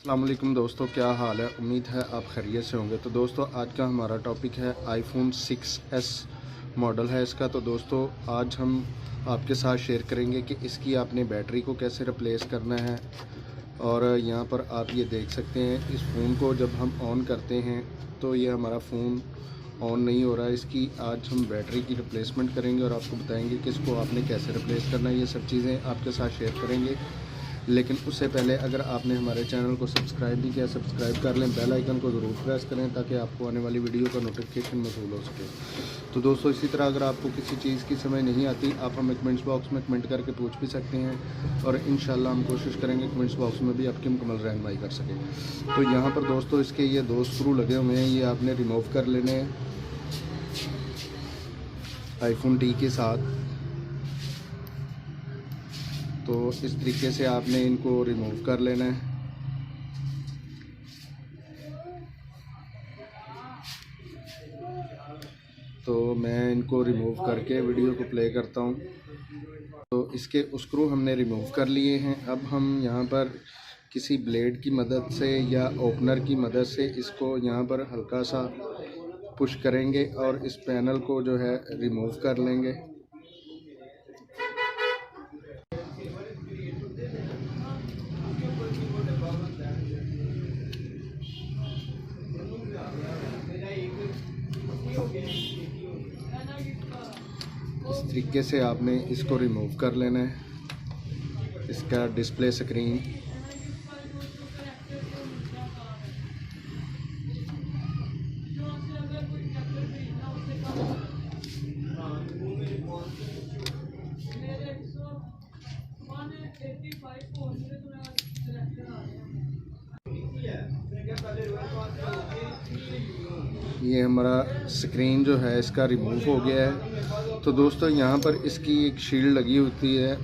अस्सलाम वालेकुम दोस्तों, क्या हाल है। उम्मीद है आप खैरियत से होंगे। तो दोस्तों आज का हमारा टॉपिक है आईफोन 6s मॉडल है इसका। तो दोस्तों आज हम आपके साथ शेयर करेंगे कि इसकी आपने बैटरी को कैसे रिप्लेस करना है। और यहाँ पर आप ये देख सकते हैं, इस फ़ोन को जब हम ऑन करते हैं तो ये हमारा फ़ोन ऑन नहीं हो रहा है। इसकी आज हम बैटरी की रिप्लेसमेंट करेंगे और आपको बताएंगे कि इसको आपने कैसे रिप्लेस करना है। ये सब चीज़ें आपके साथ शेयर करेंगे। लेकिन उससे पहले अगर आपने हमारे चैनल को सब्सक्राइब नहीं किया, सब्सक्राइब कर लें, बेल आइकन को ज़रूर प्रेस करें ताकि आपको आने वाली वीडियो का नोटिफिकेशन मौसूल हो सके। तो दोस्तों इसी तरह अगर आपको किसी चीज़ की समझ नहीं आती, आप हमें कमेंट्स बॉक्स में कमेंट करके पूछ भी सकते हैं और इंशाल्लाह हम कोशिश करेंगे कमेंट्स बॉक्स में भी आपकी मुकम्मल रहनुमाई कर सकें। तो यहाँ पर दोस्तों इसके ये 2 स्क्रू लगे हुए हैं, ये आपने रिमूव कर लेने हैं आईफोन टी के साथ। तो इस तरीके से आपने इनको रिमूव कर लेना है। तो मैं इनको रिमूव करके वीडियो को प्ले करता हूँ। तो इसके स्क्रू हमने रिमूव कर लिए हैं। अब हम यहाँ पर किसी ब्लेड की मदद से या ओपनर की मदद से इसको यहाँ पर हल्का सा पुश करेंगे और इस पैनल को जो है रिमूव कर लेंगे। इस तरीके से आपने इसको रिमूव कर लेना है, इसका डिस्प्ले स्क्रीन। ये हमारा स्क्रीन जो है इसका रिमूव हो गया है। तो दोस्तों यहाँ पर इसकी एक शील्ड लगी होती है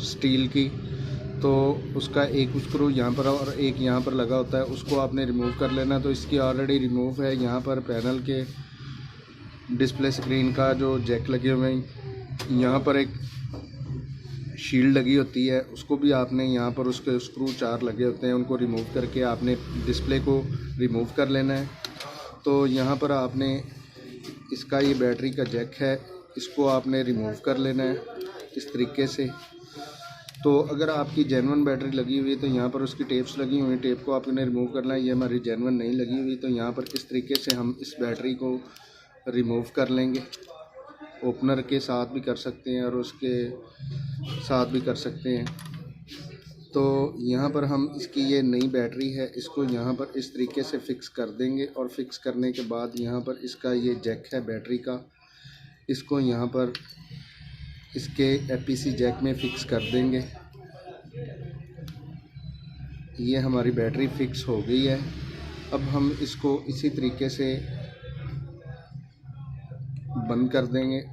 स्टील की, तो उसका एक स्क्रू यहाँ पर और एक यहाँ पर लगा होता है, उसको आपने रिमूव कर लेना। तो इसकी ऑलरेडी रिमूव है। यहाँ पर पैनल के डिस्प्ले स्क्रीन का जो जैक लगे हुए हैं, यहाँ पर एक शील्ड लगी होती है, उसको भी आपने यहाँ पर उसके स्क्रू 4 लगे होते हैं, उनको रिमूव करके आपने डिस्प्ले को रिमूव कर लेना है। तो यहाँ पर आपने इसका ये बैटरी का जैक है, इसको आपने रिमूव कर लेना है इस तरीके से। तो अगर आपकी जेन्युइन बैटरी लगी हुई है तो यहाँ पर उसकी टेप्स लगी हुई हैं, टेप को आपने रिमूव करना है। ये हमारी जेन्युइन नहीं लगी हुई, तो यहाँ पर इस तरीके से हम इस बैटरी को रिमूव कर लेंगे। ओपनर के साथ भी कर सकते हैं और उसके साथ भी कर सकते हैं। तो यहाँ पर हम इसकी ये नई बैटरी है, इसको यहाँ पर इस तरीके से फ़िक्स कर देंगे और फिक्स करने के बाद यहाँ पर इसका ये जैक है बैटरी का, इसको यहाँ पर इसके एपीसी जैक में फ़िक्स कर देंगे। ये हमारी बैटरी फ़िक्स हो गई है। अब हम इसको इसी तरीके से बंद कर देंगे।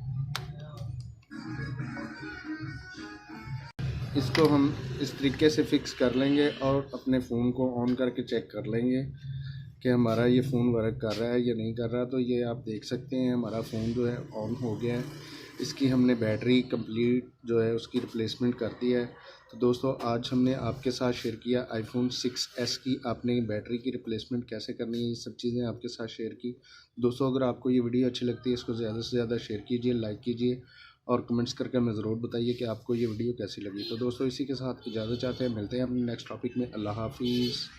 इसको हम इस तरीके से फ़िक्स कर लेंगे और अपने फ़ोन को ऑन करके चेक कर लेंगे कि हमारा ये फ़ोन वर्क कर रहा है या नहीं कर रहा। तो ये आप देख सकते हैं हमारा फ़ोन जो है ऑन हो गया है। इसकी हमने बैटरी कंप्लीट जो है उसकी रिप्लेसमेंट कर दी है। तो दोस्तों आज हमने आपके साथ शेयर किया आईफोन 6s की आपने बैटरी की रिप्लेसमेंट कैसे करनी है, ये सब चीज़ें आपके साथ शेयर की। दोस्तों अगर आपको ये वीडियो अच्छी लगती है, इसको ज़्यादा से ज़्यादा शेयर कीजिए, लाइक कीजिए और कमेंट्स करके हमें ज़रूर बताइए कि आपको ये वीडियो कैसी लगी। तो दोस्तों इसी के साथ इजाज़त चाहते हैं, मिलते हैं अपने नेक्स्ट टॉपिक में। अल्लाह हाफिज़।